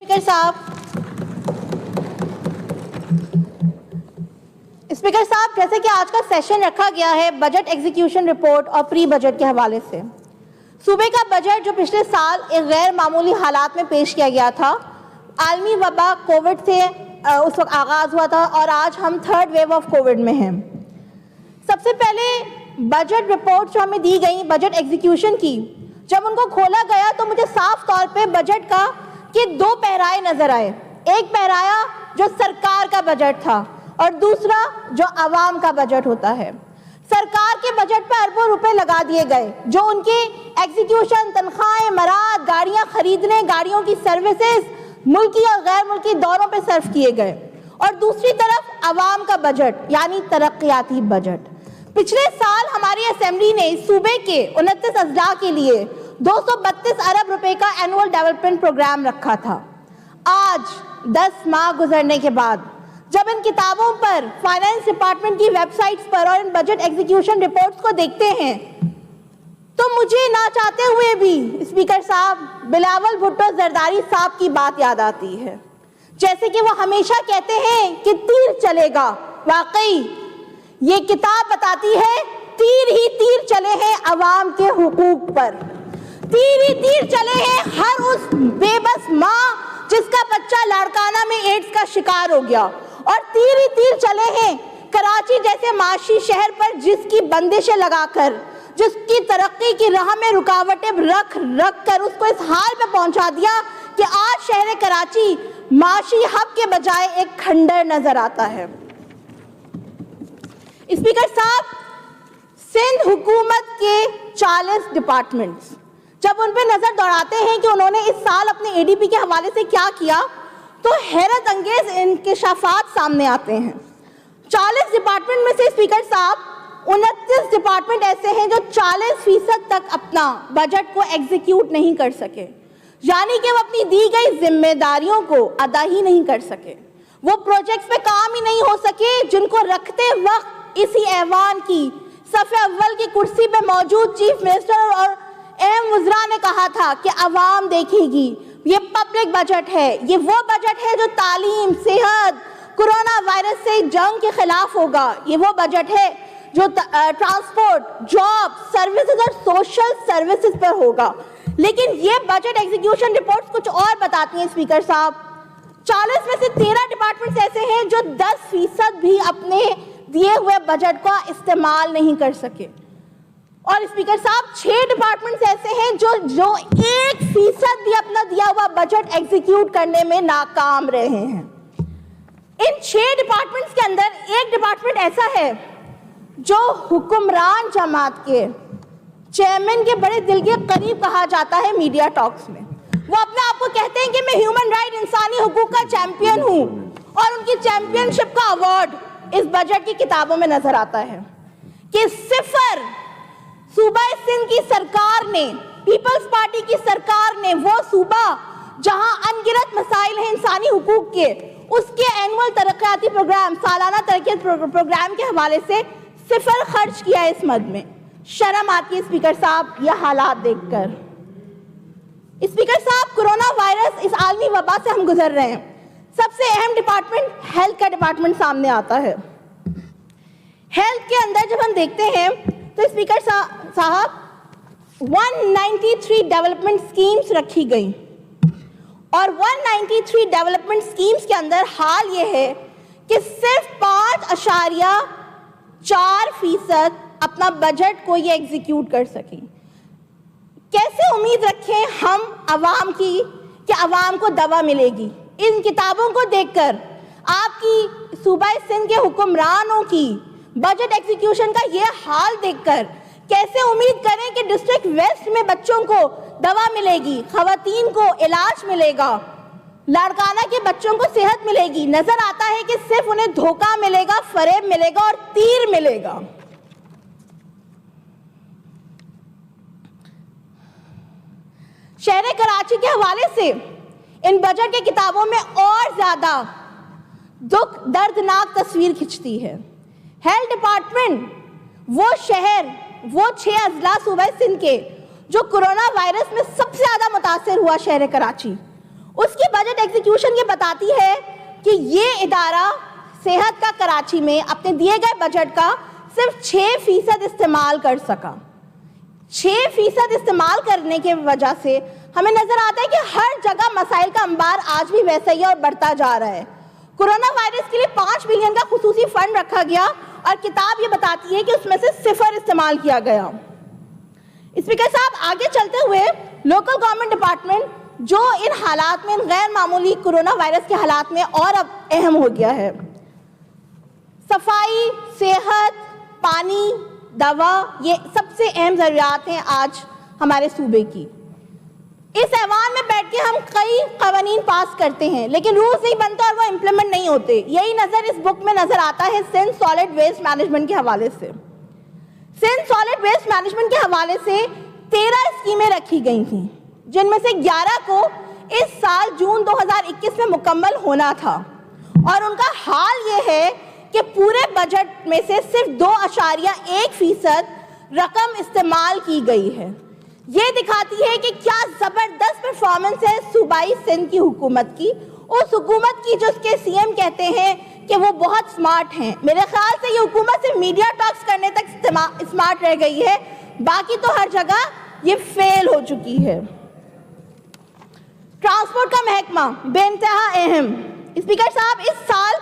Speaker صاحب جیسے کہ آج کا سیشن رکھا گیا ہے بجٹ ایگزیکیوشن رپورٹ اور پری بجٹ کے حوالے سے، صوبے کا بجٹ جو پچھلے سال ایک غیر معمولی حالات میں پیش کیا گیا تھا، عالمی وبا کووڈ سے اس وقت آغاز ہوا تھا اور آج ہم تھرڈ ویو آف کووڈ میں ہیں۔ سب سے پہلے بجٹ رپورٹ جو ہمیں دی گئی بجٹ ایگزیکیوشن کی، جب ان کو کھولا گیا تو مجھے صاف طور پہ بجٹ کا کہ دو پیرائے نظر آئے، ایک پیرایا جو سرکار کا بجٹ تھا اور دوسرا جو عوام کا بجٹ ہوتا ہے۔ سرکار کے بجٹ پہ اربوں روپے لگا دیے گئے جو ان کے ایگزیکیوشن، تنخواہیں، مراد، گاڑیاں خریدنے، گاڑیوں کی سروسز، ملکی اور غیر ملکی دوروں پہ صرف کیے گئے، اور دوسری طرف عوام کا بجٹ یعنی ترقیاتی بجٹ۔ پچھلے سال ہماری اسمبلی نے صوبے کے 29 اضلاع کے لیے 232 ارب روپے کا اینول ڈیولپمنٹ پروگرام رکھا تھا۔ آج 10 ماہ گزرنے کے بعد جب ان کتابوں پر، فائنانس ڈپارٹمنٹ کی ویب سائٹس پر اور ان بجٹ ایگزیکیوشن رپورٹس کو دیکھتے ہیں تو مجھے نہ چاہتے ہوئے بھی اسپیکر صاحب بلاول بھٹو زرداری صاحب کی بات یاد آتی ہے، جیسے کہ وہ ہمیشہ کہتے ہیں کہ تیر چلے گا۔ واقعی یہ کتاب بتاتی ہے تیر ہی تیر چلے ہیں عوام کے حقوق پر، تیر ہی تیر چلے ہیں ہر اس بے بس ماں جس کا بچہ لاڑکانہ میں ایڈز کا شکار ہو گیا، اور تیر ہی تیر چلے ہیں کراچی جیسے معاشی شہر پر جس کی بندشیں لگا کر، جس کی ترقی کی راہ میں رکاوٹیں رکھ کر اس کو اس حال پہ پہنچا دیا کہ آج شہر کراچی معاشی ہب کے بجائے ایک کھنڈر نظر آتا ہے۔ اسپیکر صاحب، سندھ حکومت کے 40 ڈپارٹمنٹس جب ان پہ نظر دوڑاتے ہیں کہ انہوں نے اس سال اپنے اے ڈی پی کے حوالے سے کیا کیا تو حیرت انگیز انکشافات سامنے آتے ہیں۔ 40 ڈپارٹمنٹ میں سے اسپیکر صاحب 29 ڈپارٹمنٹ ایسے ہیں جو 40% تک اپنا بجٹ کو ایگزیکیوٹ نہیں کر سکے، یعنی کہ وہ اپنی دی گئی ذمہ داریوں کو ادا ہی نہیں کر سکے، وہ پروجیکٹس پہ کام ہی نہیں ہو سکے جن کو رکھتے وقت اسی ایوان کی صف اول کی کرسی پہ موجود چیف منسٹر اور اہم وزراء نے کہا تھا کہ عوام دیکھے گی، یہ پبلک بجٹ ہے، یہ وہ بجٹ ہے جو تعلیم، صحت، کورونا وائرس سے جنگ کے خلاف ہوگا، یہ وہ بجٹ ہے جو ٹرانسپورٹ، جاب، سروسز اور سوشل سروسز پر ہوگا۔ لیکن یہ بجٹ ایگزیکیوشن رپورٹس کچھ اور بتاتی ہیں اسپیکر صاحب۔ 40 میں سے 13 ڈپارٹمنٹس ایسے ہیں جو 10% بھی اپنے دیے ہوئے بجٹ کا استعمال نہیں کر سکے، اور اسپیکر صاحب 6 ڈپارٹمنٹس ایسے ہیں جو 1% بھی اپنا دیا ہوا بجٹ ایگزیکیوٹ کرنے میں ناکام رہے ہیں۔ ان 6 ڈپارٹمنٹس کے اندر ایک ڈپارٹمنٹ ایسا ہے جو حکمران جماعت کے چیئرمین کے بڑے دل کے قریب کہا جاتا ہے میڈیا ٹاکس میں۔ وہ اپنے آپ کو کہتے ہیں کہ میں ہیومن رائٹ، انسانی حقوق کا چیمپئن ہوں، اور ان کی چیمپئن شپ کا ایوارڈ اس بجٹ کی کتابوں میں نظر آتا ہے کہ 0 صوبہ سندھ کی سرکار نے، پیپلز پارٹی کی سرکار نے، وہ صوبہ جہاں انگنت مسائل ہیں انسانی حقوق کے، اس کے اینول ترقیاتی پروگرام، سالانہ ترقیاتی پروگرام کے حوالے سے 0 خرچ کیا ہے اس مد میں۔ شرم آتی ہے اسپیکر صاحب یہ حالات دیکھ کر۔ اسپیکر صاحب، کورونا وائرس، اس عالمی وبا سے ہم گزر رہے ہیں، سب سے اہم ڈپارٹمنٹ ہیلتھ کا ڈپارٹمنٹ سامنے آتا ہے۔ ہیلتھ کے اندر جب ہم دیکھتے ہیں تو اسپیکر صاحب 193 ڈیولپمنٹ سکیمز رکھی گئی، اور 193 ڈیولپمنٹ سکیمز کے اندر حال یہ ہے کہ صرف 5.4% اپنا بجٹ کو یہ ایگزیکیوٹ کر سکیں۔ کیسے امید رکھیں ہم عوام کی کہ عوام کو دوا ملے گی؟ ان کتابوں کو دیکھ کر، آپ کی صوبہ سندھ کے حکمرانوں کی بجٹ ایگزیکیوشن کا یہ حال دیکھ کر کیسے امید کریں کہ ڈسٹرکٹ ویسٹ میں بچوں کو دوا ملے گی، خواتین کو علاج ملے گا، لاڑکانہ کے بچوں کو صحت ملے گی؟ نظر آتا ہے کہ صرف انہیں دھوکہ ملے گا، فریب ملے گا اور تیر ملے گا۔ شہر کراچی کے حوالے سے ان بجٹ کی کتابوں میں اور زیادہ دردناک تصویر کھنچتی ہے۔ ہیلتھ ڈپارٹمنٹ، وہ شہر، وہ 6 اضلاع صوبہ سندھ کے جو کورونا وائرس میں سب سے زیادہ متاثر ہوا شہر کراچی، اس کی بجٹ ایگزیکیوشن یہ بتاتی ہے کہ یہ ادارہ صحت کا کراچی میں اپنے دیے گئے بجٹ کا صرف 6% استعمال کر سکا. 6% استعمال کرنے کی وجہ سے ہمیں نظر آتا ہے کہ ہر جگہ مسائل کا انبار آج بھی ویسا ہی اور بڑھتا جا رہا ہے. کورونا وائرس کے لیے 5 بلین کا خصوصی فنڈ رکھا گیا اور کتاب یہ بتاتی ہے کہ اس میں سے 0 استعمال کیا گیا. اسپیکر صاحب, آگے چلتے ہوئے لوکل گورنمنٹ ڈپارٹمنٹ جو ان حالات میں, ان غیر معمولی کورونا وائرس کے حالات میں اور اب اہم ہو گیا ہے. صفائی, صحت, پانی, دوا, یہ سب سے اہم ضروریات ہیں آج ہمارے صوبے کی. اس ایوان میں بیٹھ کے ہم کئی قوانین پاس کرتے ہیں لیکن رولز نہیں بنتے اور وہ امپلیمنٹ نہیں ہوتے. یہی نظر اس بک میں نظر آتا ہے سندھ سالڈ ویسٹ مینجمنٹ کے حوالے سے. سندھ سالڈ ویسٹ مینجمنٹ کے حوالے سے 13 اسکیمیں رکھی گئی تھیں جن میں سے 11 کو اس سال جون 2021 میں مکمل ہونا تھا, اور ان کا حال یہ ہے کہ پورے بجٹ میں سے صرف 2.1% رقم استعمال کی گئی ہے. یہ دکھاتی ہے کہ کیا زبردست پرفارمنس ہے صوبائی سندھ کی حکومت کی, اس حکومت کی جو اس کے سی ایم کہتے ہیں کہ وہ بہت سمارٹ ہیں. میرے خیال سے یہ حکومت سے میڈیا ٹاکس کرنے تک سمارٹ رہ گئی ہے, باقی تو ہر جگہ یہ فیل ہو چکی ہے. ٹرانسپورٹ کا محکمہ بے انتہا اہم. اسپیکر صاحب, اس سال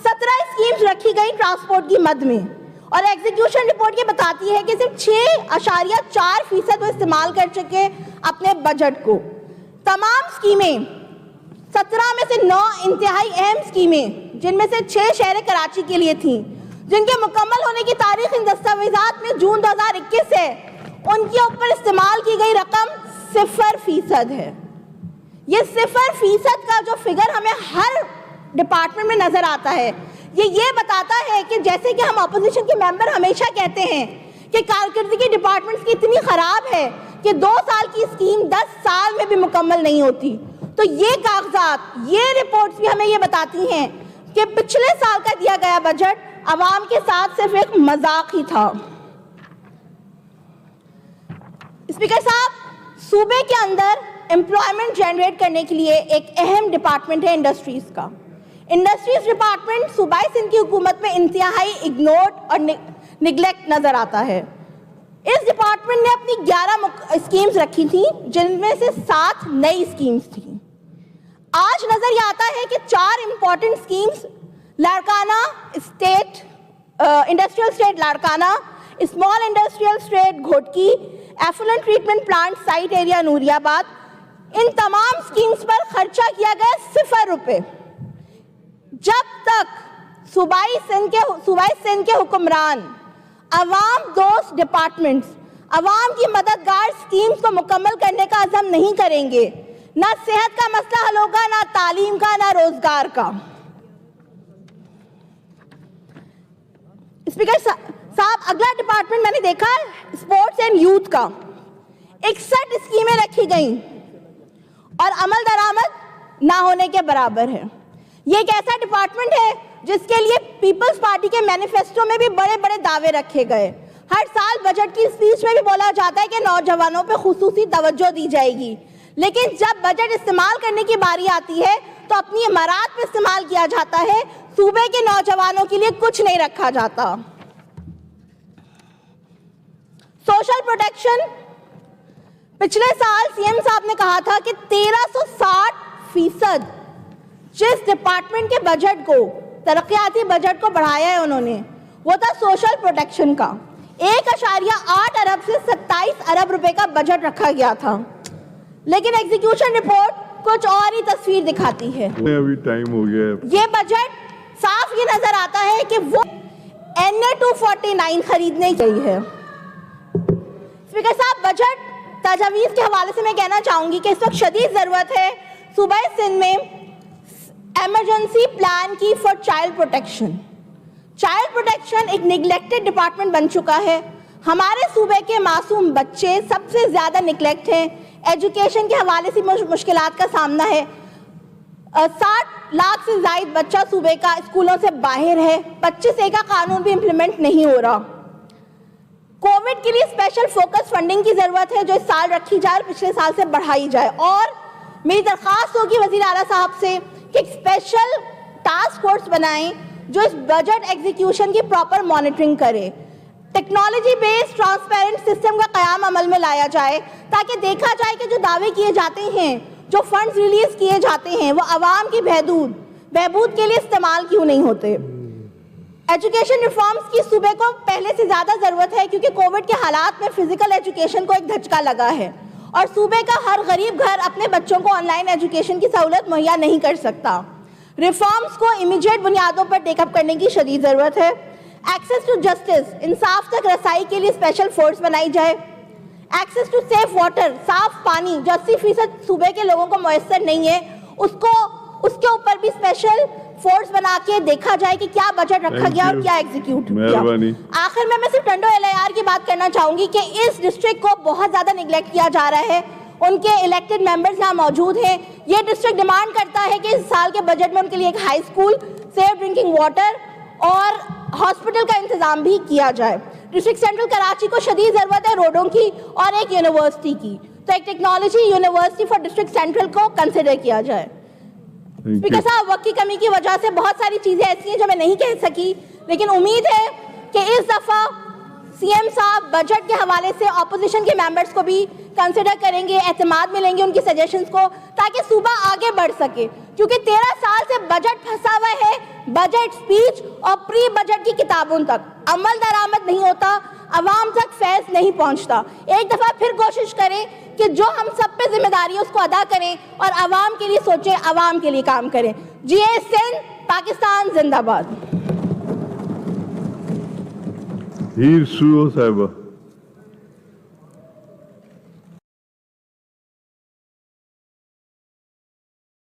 17 اسکیمز رکھی گئی ٹرانسپورٹ کی مد میں, اور ایگزیکیوشن رپورٹ یہ بتاتی ہے کہ صرف 6.4% وہ استعمال کر چکے اپنے بجٹ کو. تمام اسکیمیں 17 میں سے 9 انتہائی اہم اسکیمیں جن میں سے 6 شہر کراچی کے لیے تھیں, جن کے مکمل ہونے کی تاریخ ان دستاویزات میں جون 2021 ہے, ان کے اوپر استعمال کی گئی رقم 0% ہے. یہ 0% کا جو فگر ہمیں ہر ڈپارٹمنٹ میں نظر آتا ہے, یہ بتاتا ہے کہ جیسے کہ ہم اپوزیشن کے ممبر ہمیشہ کہتے ہیں کہ کارکردگی ڈپارٹمنٹس کی اتنی خراب ہے کہ 2 سال کی اسکیم 10 سال میں بھی مکمل نہیں ہوتی, تو یہ کاغذات, یہ رپورٹس بھی ہمیں یہ بتاتی ہیں کہ پچھلے سال کا دیا گیا بجٹ عوام کے ساتھ صرف ایک مذاق ہی تھا. اسپیکر صاحب, صوبے کے اندر امپلائمنٹ جنریٹ کرنے کے لیے ایک اہم ڈپارٹمنٹ ہے انڈسٹریز کا. انڈسٹریز ڈپارٹمنٹ صوبائی سندھ کی حکومت میں انتہائی اگنورڈ اور نگلیکٹ نظر آتا ہے. اس ڈپارٹمنٹ نے اپنی 11 اسکیمز رکھی تھیں جن میں سے 7 نئی اسکیمز تھیں. آج نظر یہ آتا ہے کہ 4 important schemes, Larkana state industrial state Larkana, small industrial state Ghotki, effluent treatment plant site area Nooriabad, ان تمام اسکیمز پر خرچہ کیا گیا 0 روپے. جب تک صوبائی سندھ کے حکمران عوام دوست ڈپارٹمنٹس عوام کی مددگار اسکیمز کو مکمل کرنے کا عزم نہیں کریں گے, نہ صحت کا مسئلہ حل ہوگا, نہ تعلیم کا, نہ روزگار کا. اسپیکر صاحب, اگلا ڈپارٹمنٹ میں نے دیکھا اسپورٹس اینڈ یوتھ کا. 61 اسکیمیں رکھی گئیں اور عمل درآمد نہ ہونے کے برابر ہے. یہ ایک ایسا ڈپارٹمنٹ ہے جس کے لیے پیپلز پارٹی کے مینیفیسٹو میں بھی بڑے بڑے دعوے رکھے گئے. ہر سال بجٹ کی اسپیچ میں بھی بولا جاتا ہے کہ نوجوانوں پہ خصوصی توجہ دی جائے گی, لیکن جب بجٹ استعمال کرنے کی باری آتی ہے تو اپنی امارات پہ استعمال کیا جاتا ہے, صوبے کے نوجوانوں کے لیے کچھ نہیں رکھا جاتا. سوشل پروٹیکشن, پچھلے سال سی ایم صاحب نے کہا تھا کہ 1360% جس ڈپارٹمنٹ کے بجٹ کو, ترقیاتی بجٹ کو بڑھایا ہے انہوں نے, وہ تھا سوشل پروٹیکشن کا. 1.8 ارب سے 27 ارب روپے کا بجٹ رکھا گیا تھا, لیکن ایگزیکیوشن رپورٹ کچھ اور ہی تصویر دکھاتی ہے. ابھی ٹائم ہو گیا ہے. یہ بجٹ صاف یہ نظر آتا ہے کہ وہ NA-249 خریدنے کی ہے. اسپیکر صاحب, بجٹ تجاویز کے حوالے سے میں کہنا چاہوں گی کہ اس وقت شدید ضرورت ہے صوبہ سندھ میں ایمرجنسی پلان کی for child protection. Child protection ایک نیگلیکٹڈ ڈپارٹمنٹ بن چکا ہے. ہمارے صوبے کے معصوم بچے سب سے زیادہ نیگلیکٹ ہیں. ایجوکیشن کے حوالے سے مشکلات کا سامنا ہے. 60 لاکھ سے زائد بچہ صوبے کا اسکولوں سے باہر ہے. 25A کا قانون بھی امپلیمنٹ نہیں ہو رہا. کووڈ کے لیے اسپیشل فوکس فنڈنگ کی ضرورت ہے جو اس سال رکھی جائے اور پچھلے سال سے بڑھائی جائے. اور میری درخواست ہوگی وزیر اعلیٰ صاحب سے کہ ایک اسپیشل ٹاسک فورس بنائیں جو اس بجٹ ایگزیکیوشن کی پراپر مانیٹرنگ کرے. ٹیکنالوجی بیسڈ ٹرانسپیرنٹ سسٹم کا قیام عمل میں لایا جائے تاکہ دیکھا جائے کہ جو دعوے کیے جاتے ہیں, جو فنڈز ریلیز کیے جاتے ہیں, وہ عوام کی بہبود کے لیے استعمال کیوں نہیں ہوتے. ایجوکیشن ریفارمز کی صوبے کو پہلے سے زیادہ ضرورت ہے کیونکہ کووڈ کے حالات میں فزیکل ایجوکیشن کو ایک دھچکا لگا ہے اور صوبے کا ہر غریب گھر اپنے بچوں کو آن لائن ایجوکیشن کی سہولت مہیا نہیں کر سکتا. ریفارمز کو امیڈیٹ بنیادوں پر ٹیک اپ کرنے کی شدید ضرورت ہے. ایکسیس ٹو جسٹس, انصاف تک رسائی کے لیے اسپیشل فورس بنائی جائے. ایکسیس ٹو سیف واٹر, صاف پانی جو 80% صوبے کے لوگوں کو میسر نہیں ہے, اس کے اوپر بھی اسپیشل فورس بنا کے دیکھا جائے کہ کیا بجٹ رکھا گیا اور کیا ایگزیکیوٹ کیا. آخر میں صرف ٹنڈو LIR کی بات کرنا چاہوں گی کہ اس ڈسٹرکٹ کو بہت زیادہ نیگلیکٹ کیا جا رہا ہے. ان کے الیکٹڈ ممبرز یہاں موجود ہیں. یہ ڈسٹرکٹ ڈیمانڈ کرتا ہے کہ اس سال کے بجٹ میں ان کے لیے ایک high school, safe drinking water اور ہاسپٹل کا انتظام بھی کیا جائے. ڈسٹرکٹ سینٹرل کراچی کو شدید ضرورت ہے روڈوں کی اور ایک یونیورسٹی کی, تو ایک technology university for district central کو کنسیڈر کیا جائے. اسپیکر صاحب, وقت کی کمی کی وجہ سے بہت ساری چیزیں ایسی ہیں جو میں نہیں کہہ سکی, لیکن امید ہے کہ اس دفعہ CM صاحب بجٹ کے حوالے سے اپوزیشن کے ممبرز کو بھی کنسیڈر کریں گے, اعتماد ملیں گے ان کی سجیشنز کو, تاکہ صوبہ آگے بڑھ سکے. کیونکہ 13 سال سے بجٹ پھنسا ہوا ہے بجٹ سپیچ اور پری بجٹ کی کتابوں تک. عمل درآمد نہیں ہوتا, عوام تک فیض نہیں پہنچتا. ایک دفعہ پھر کوشش کریں کہ جو ہم سب پہ ذمہ داری ہے اس کو ادا کریں اور عوام کے لیے سوچیں, عوام کے لیے کام کریں. GA سندھ, پاکستان زندہ باد. ہیر سو صاحبہ.